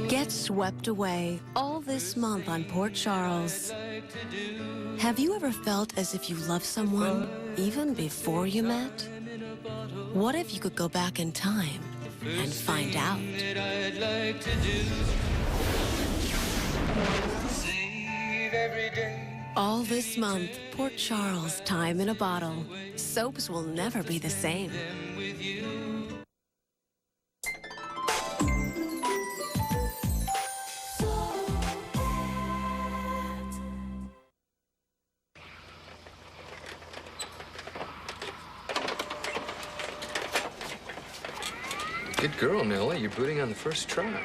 Get swept away all this month on Port Charles. Have you ever felt as if you loved someone even before you met? What if you could go back in time and find out? All this month, Port Charles, time in a bottle. Soaps will never be the same. Good girl, Millie. You're booting on the first try.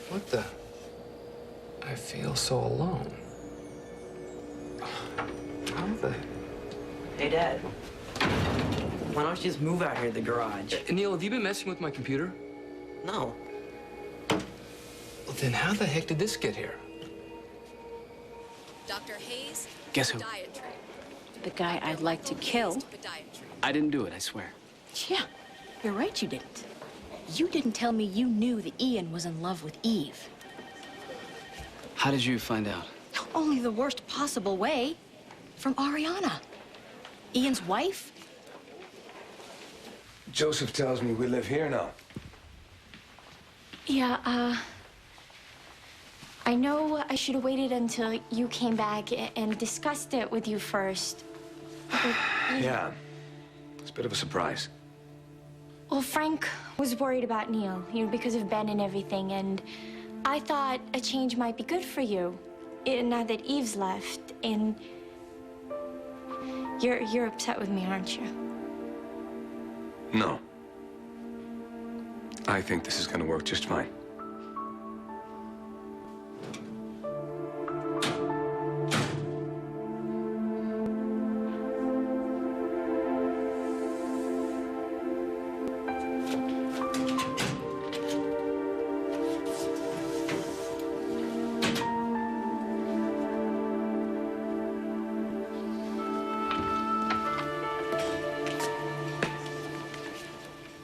What the? I feel so alone. How the? Hey, Dad. Why don't you just move out here to the garage? Neil, have you been messing with my computer? No. Well, then how the heck did this get here? Dr. Hayes, guess who? podiatry. The guy I'd like to kill. Podiatry. I didn't do it, I swear. Yeah, you're right, you didn't. You didn't tell me you knew that Ian was in love with Eve. How did you find out? Only the worst possible way. From Ariana. Ian's wife? Joseph tells me we live here now. Yeah, I know I should have waited until you came back and discussed it with you first. Yeah. It's a bit of a surprise. Well, Frank was worried about Neil, because of Ben and everything, and I thought a change might be good for you, now that Eve's left, and you're upset with me, aren't you? No. I think this is gonna work just fine.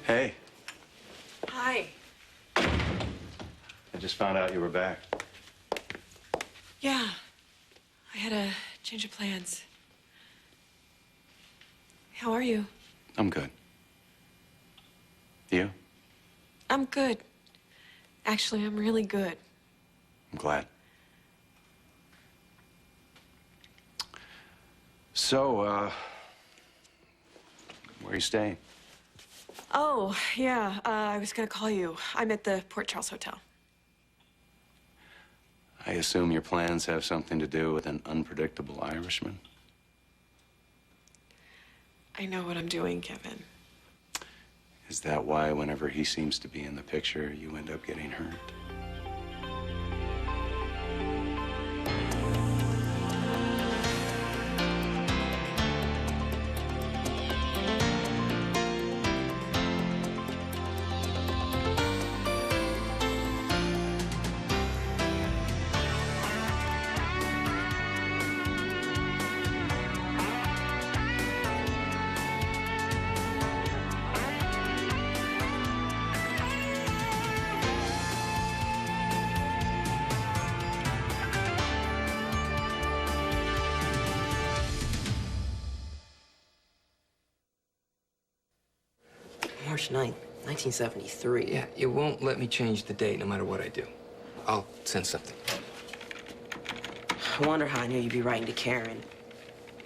Hey. Hi. I just found out you were back. Yeah. I had a change of plans. How are you? I'm good. You? I'm good. Actually, I'm really good. I'm glad. So, where are you staying? Oh, yeah. I was gonna call you. I'm at the Port Charles Hotel. I assume your plans have something to do with an unpredictable Irishman? I know what I'm doing, Kevin. Is that why whenever he seems to be in the picture, you end up getting hurt? March 9th, 1973. Yeah, it won't let me change the date no matter what I do. I'll send something. I wonder how I knew you'd be writing to Karen.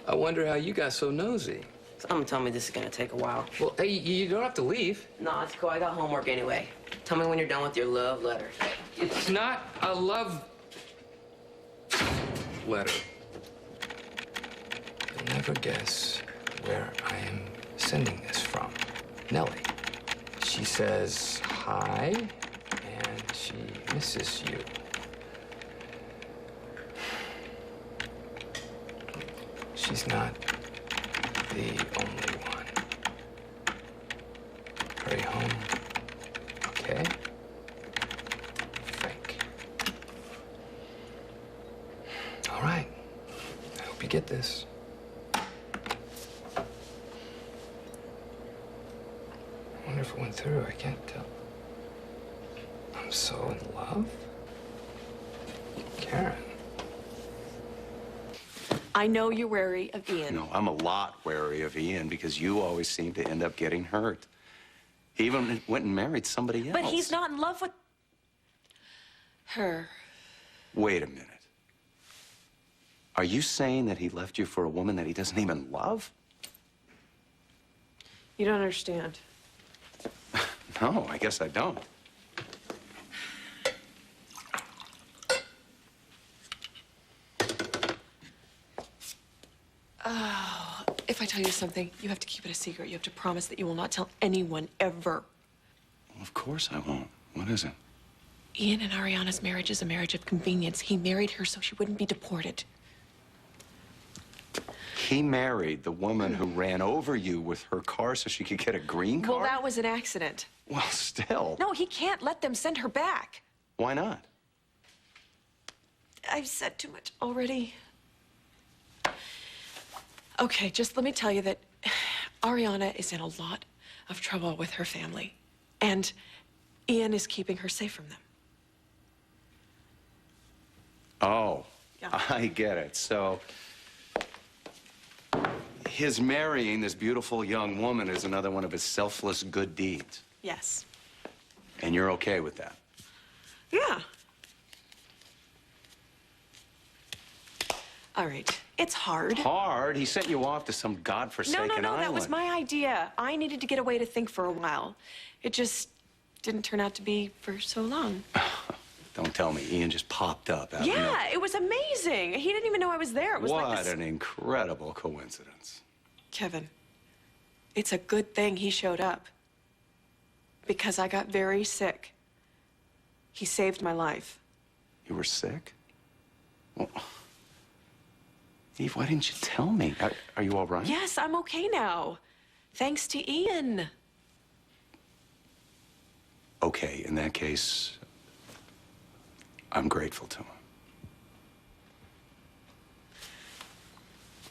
I wonder how you got so nosy. Someone tell me this is gonna take a while. Well, hey, you don't have to leave. No, it's cool. I got homework anyway. Tell me when you're done with your love letter. It's not a love letter. You'll never guess where I am sending this from. Nellie. She says hi, and she misses you. She's not the only one. Hurry home, okay? Frank. All right. I hope you get this. wonder if it went through. I can't tell. I'm so in love? Karen. I know you're wary of Ian. No, I'm a lot wary of Ian because you always seem to end up getting hurt. He even went and married somebody else. But he's not in love with her. Wait a minute. Are you saying that he left you for a woman that he doesn't even love? You don't understand. No, I guess I don't. Oh, if I tell you something, you have to keep it a secret. You have to promise that you will not tell anyone ever. Well, of course I won't. What is it? Ian and Ariana's marriage is a marriage of convenience. He married her so she wouldn't be deported. He married the woman who ran over you with her car so she could get a green card? Well, that was an accident. Well, still. No, he can't let them send her back. Why not? I've said too much already. Okay, just let me tell you that Ariana is in a lot of trouble with her family, and Ian is keeping her safe from them. Oh, Yeah. I get it. So his marrying this beautiful young woman is another one of his selfless good deeds. Yes. And you're okay with that? Yeah. All right. It's hard. Hard? He sent you off to some godforsaken island. No, that was my idea. I needed to get away to think for a while. It just didn't turn out to be for so long. Don't tell me Ian just popped up out of nowhere. Yeah, it was amazing. He didn't even know I was there. It was What like this... an incredible coincidence. Kevin, it's a good thing he showed up. Because I got very sick. He saved my life. You were sick? Well, Eve, why didn't you tell me? Are you all right? Yes, I'm okay now. Thanks to Ian. Okay, in that case, I'm grateful to him.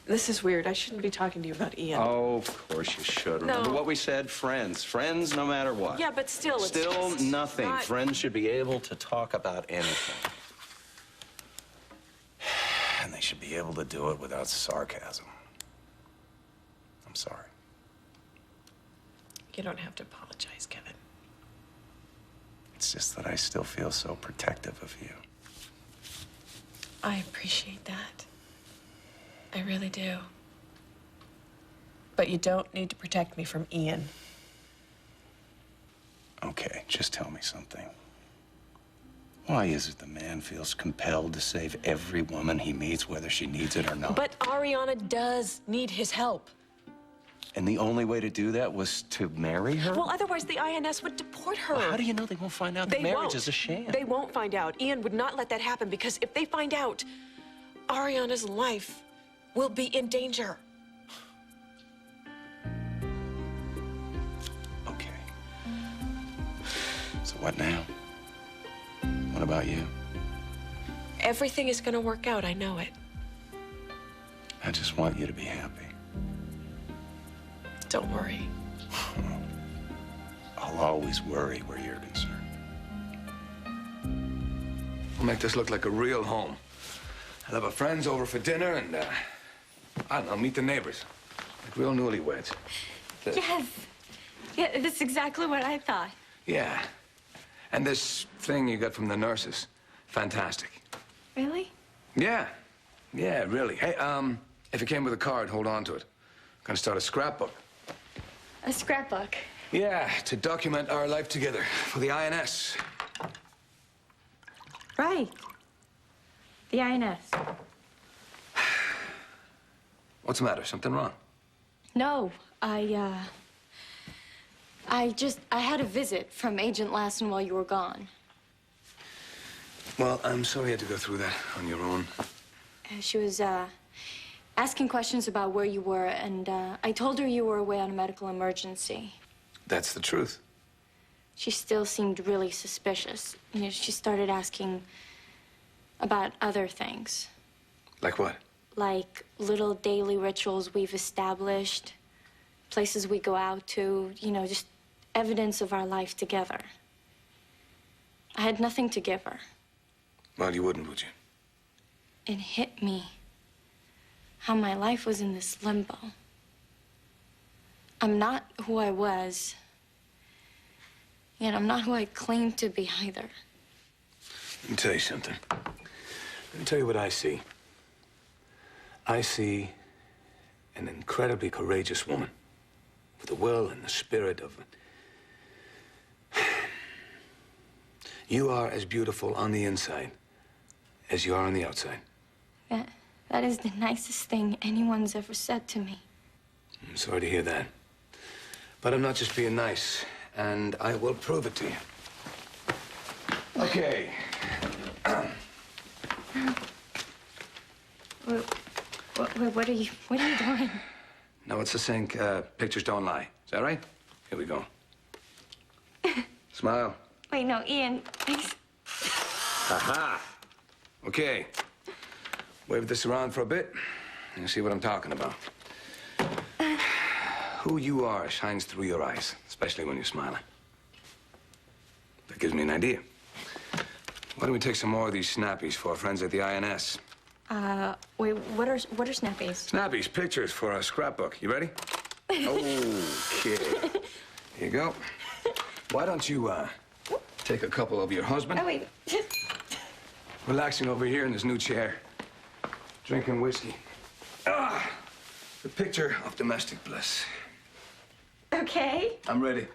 This is weird. I shouldn't be talking to you about Ian. Oh, of course you should. Remember No. what we said? Friends. Friends no matter what. Yeah, but still, it's Still just nothing. not- Friends should be able to talk about anything. And they should be able to do it without sarcasm. I'm sorry. You don't have to apologize, Kevin. It's just that I still feel so protective of you. I appreciate that. I really do. But you don't need to protect me from Ian. Okay, just tell me something. Why is it the man feels compelled to save every woman he meets, whether she needs it or not? But Ariana does need his help. And the only way to do that was to marry her? Well, otherwise the INS would deport her. Well, how do you know they won't find out that They marriage won't. is a sham? They won't find out. Ian would not let that happen because if they find out, Ariana's life will be in danger. Okay. So what now? What about you? Everything is going to work out. I know it. I just want you to be happy. Don't worry. I'll always worry where you're concerned. We'll make this look like a real home. I'll have our friends over for dinner and, I don't know, meet the neighbors. Like real newlyweds. Yes. Yeah, that's exactly what I thought. Yeah. And this thing you got from the nurses, fantastic. Really? Yeah. Yeah, really. Hey, if it came with a card, hold on to it. I'm gonna start a scrapbook. A scrapbook. Yeah, to document our life together for the INS. Right. The INS. What's the matter? Something wrong? No, I had a visit from Agent Lassen while you were gone. Well, I'm sorry you had to go through that on your own. She was, asking questions about where you were, and, I told her you were away on a medical emergency. That's the truth. She still seemed really suspicious. You know, she started asking about other things. Like what? Like little daily rituals we've established, places we go out to, you know, just evidence of our life together. I had nothing to give her. Well, you wouldn't, would you? It hit me how my life was in this limbo. I'm not who I was, yet I'm not who I claimed to be either. Let me tell you something. Let me tell you what I see. I see an incredibly courageous woman with the will and the spirit of... You are as beautiful on the inside as you are on the outside. That is the nicest thing anyone's ever said to me. I'm sorry to hear that. But I'm not just being nice, and I will prove it to you. Okay. What are you doing? Now, what's the saying? Pictures don't lie. Is that right? Here we go. Smile. Wait, no, Ian. Aha! Okay. Wave this around for a bit, and you'll see what I'm talking about. Who you are shines through your eyes, especially when you're smiling. That gives me an idea. Why don't we take some more of these snappies for our friends at the INS? Wait, what are snappies? Snappies, pictures for a scrapbook. You ready? Okay. Here you go. Why don't you, take a couple of your husband? Oh, wait. Relaxing over here in this new chair. Drinking whiskey. The picture of domestic bliss. Okay. I'm ready.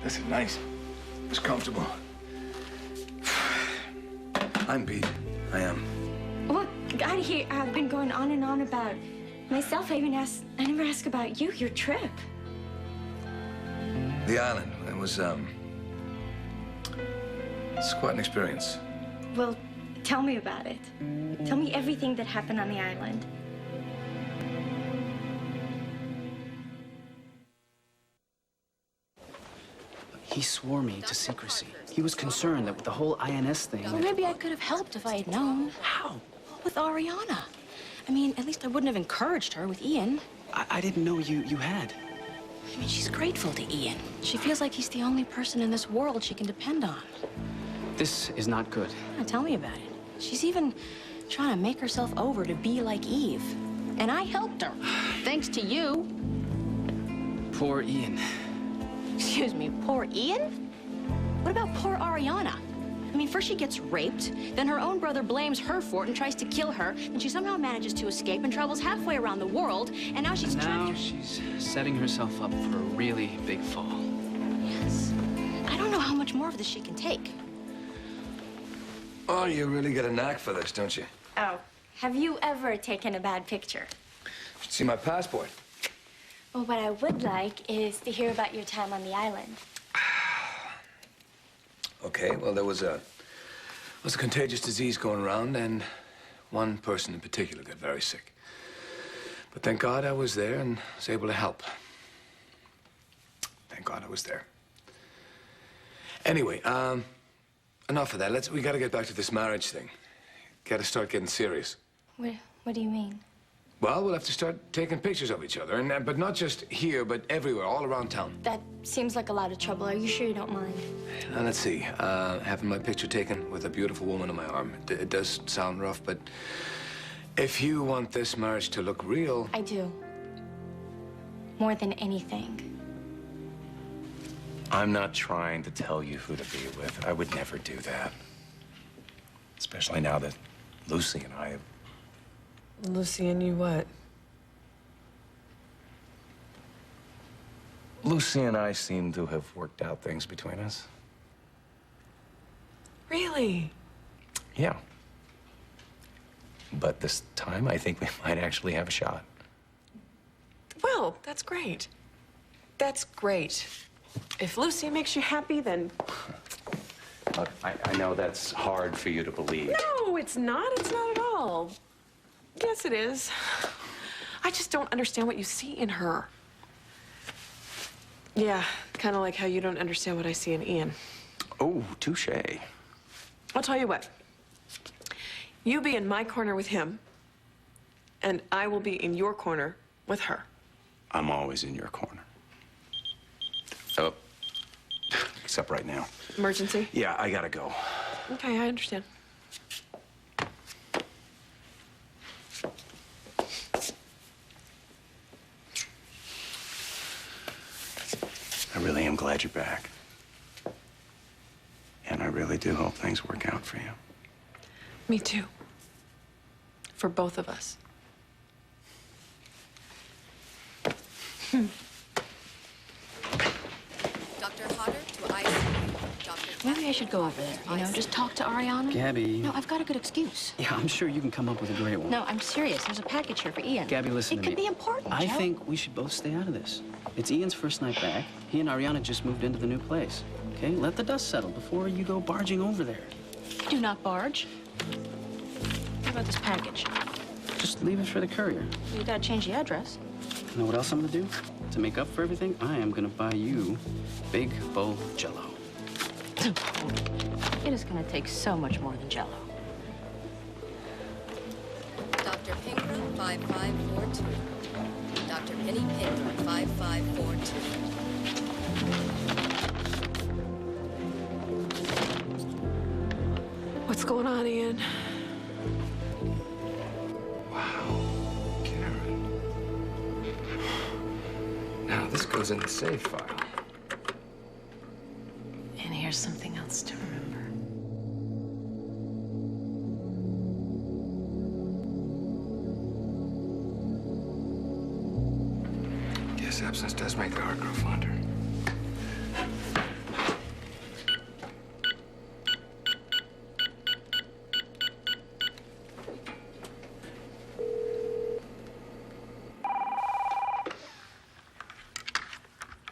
This is nice. It's comfortable. I'm beat. I am. Well, God, here I've been going on and on about myself. I never asked about you, your trip. The island. It was, it's quite an experience. Well, tell me about it. Tell me everything that happened on the island. He swore me to secrecy. He was concerned that with the whole INS thing... Well, maybe I could have helped if I had known. How? With Ariana. I mean, at least I wouldn't have encouraged her with Ian. I didn't know you had. I mean, she's grateful to Ian. She feels like he's the only person in this world she can depend on. This is not good. Yeah, tell me about it. She's even trying to make herself over to be like Eve. And I helped her, thanks to you. Poor Ian. Excuse me, poor Ian? What about poor Ariana? I mean, first she gets raped, then her own brother blames her for it and tries to kill her, then she somehow manages to escape and travels halfway around the world, and now she's Now she's setting herself up for a really big fall. Yes. I don't know how much more of this she can take. Oh, you really got a knack for this, don't you? Oh, have you ever taken a bad picture? You should see my passport. Well, what I would like is to hear about your time on the island. Okay, well, there was a contagious disease going around, and one person in particular got very sick. But thank God I was there and was able to help. Thank God I was there. Anyway, enough of that. We gotta get back to this marriage thing. Gotta start getting serious. What do you mean? Well, we'll have to start taking pictures of each other, and but not just here, but everywhere, all around town. That seems like a lot of trouble. Are you sure you don't mind? Now, let's see. Having my picture taken with a beautiful woman on my arm. It does sound rough, but if you want this marriage to look real... I do. More than anything. I'm not trying to tell you who to be with. I would never do that. Especially now that Lucy and I have... Lucy and you what? Lucy and I seem to have worked out things between us. Really? Yeah. But this time, I think we might actually have a shot. Well, that's great. That's great. If Lucy makes you happy, then... Look, I know that's hard for you to believe. No, it's not. It's not at all. Yes, it is. I just don't understand what you see in her. Yeah, kind of like how you don't understand what I see in Ian. Oh, touche. I'll tell you what. You be in my corner with him, And I will be in your corner with her. I'm always in your corner. Oh, except right now. Emergency? Yeah, I gotta go. Okay, I understand. I really am glad you're back. And I really do hope things work out for you. Me too. For both of us. Dr. Hodder to ICU. Maybe I should go over there, you know, just talk to Ariana. Gabby. No, I've got a good excuse. Yeah, I'm sure you can come up with a great one. No, I'm serious. There's a package here for Ian. Gabby, listen it to me. could be important, I Joe. think we should both stay out of this. It's Ian's first night back. He and Ariana just moved into the new place. Okay, let the dust settle before you go barging over there. Do not barge. What about this package? Just leave it for the courier. You gotta change the address. You know what else I'm gonna do? To make up for everything, I am gonna buy you big bowl Jell-O. It is gonna take so much more than Jell-O. Dr. Pingram, 5542. Dr. Penny Pingram, 5542. What's going on, Ian? Wow, Karen. Now, this goes in the save file. And here's something else to remember. Yes, absence does make the heart grow fonder.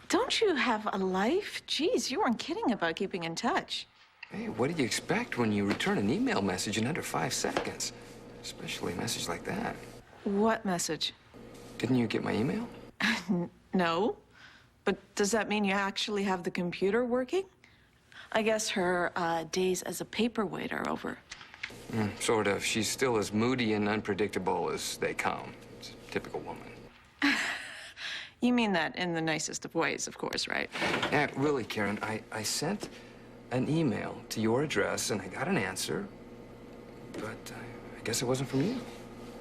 Don't you have a life? Geez, you weren't kidding about keeping in touch. Hey, what do you expect when you return an email message in under 5 seconds? Especially a message like that. What message? Didn't you get my email? No. But does that mean you actually have the computer working? I guess her days as a paperweight are over. Sort of. She's still as moody and unpredictable as they come. It's a typical woman. You mean that in the nicest of ways, of course, right? Yeah, really, Karen, I sent an email to your address and I got an answer, but I guess it wasn't from you.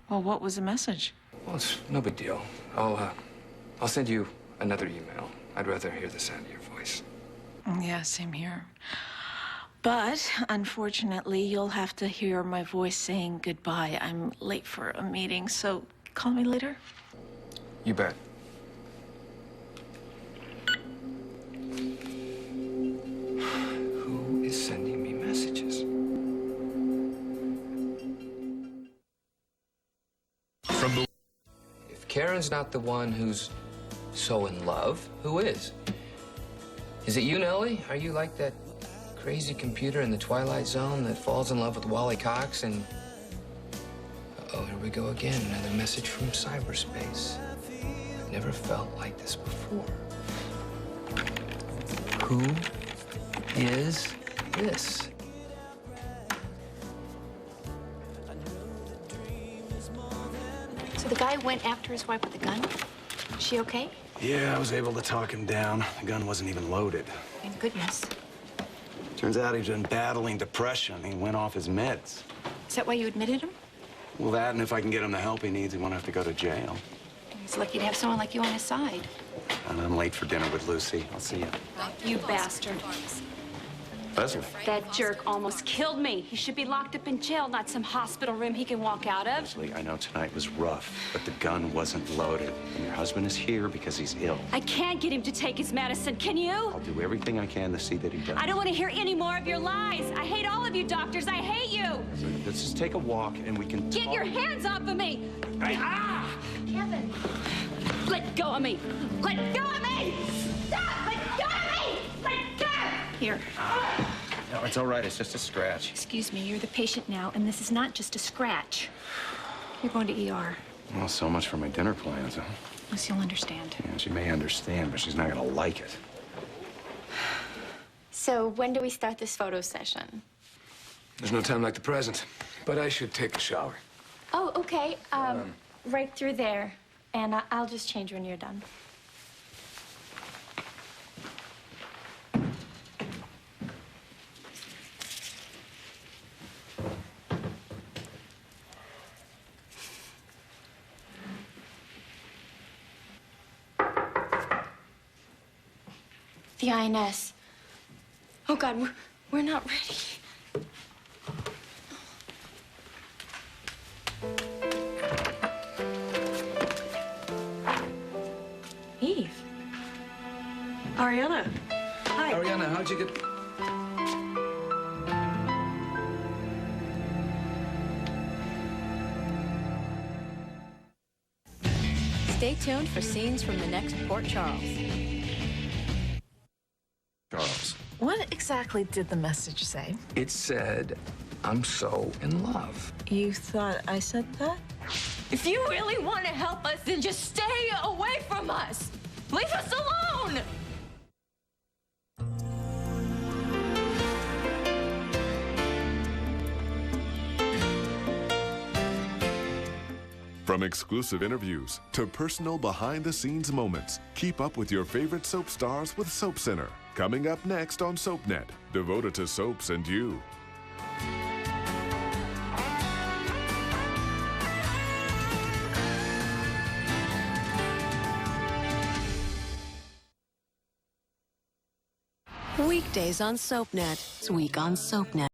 Well, what was the message? Well, it's no big deal. I'll send you another email. I'd rather hear the sound of your voice. Yeah, same here. But unfortunately, you'll have to hear my voice saying goodbye. I'm late for a meeting, so call me later. You bet. Who is sending me messages? If Karen's not the one who's so in love, who is? Is it you, Nellie? Are you like that crazy computer in the Twilight Zone that falls in love with Wally Cox and... Uh-oh, here we go again. Another message from cyberspace. I've never felt like this before. Who is this? So the guy went after his wife with a gun? Is she okay? Yeah, I was able to talk him down. The gun wasn't even loaded. Thank goodness. Turns out he's been battling depression. He went off his meds. Is that why you admitted him? Well, that, and if I can get him the help he needs, he won't have to go to jail. He's lucky to have someone like you on his side. And I'm late for dinner with Lucy. I'll see you. You bastard. Leslie. That jerk almost killed me. He should be locked up in jail, not some hospital room he can walk out of. Leslie, I know tonight was rough, but the gun wasn't loaded. And your husband is here because he's ill. I can't get him to take his medicine, can you? I'll do everything I can to see that he does. I don't want to hear any more of your lies. I hate all of you doctors. I hate you. Let's just take a walk and we can Get talk. your hands off of me. Kevin, let go of me. Let go of me. Stop. Let go of me. Let go. Here. No, it's all right. It's just a scratch. Excuse me, you're the patient now, and this is not just a scratch. You're going to ER. Well, so much for my dinner plans, huh? Lucy will understand. Yeah, she may understand, but she's not gonna like it. So when do we start this photo session? There's no time like the present, but I should take a shower. Oh, okay. right through there, and I'll just change when you're done. The INS. Oh, God, we're not ready. Eve. Ariana. Hi. Ariana, how'd you get... Stay tuned for scenes from the next Port Charles. Charles. What exactly did the message say? It said, I'm so in love. You thought I said that? If you really want to help us, then just stay away from us. Leave us alone. From exclusive interviews to personal behind-the-scenes moments, keep up with your favorite soap stars with Soap Center. Coming up next on SoapNet, devoted to soaps and you. Weekdays on SoapNet. This week on SoapNet.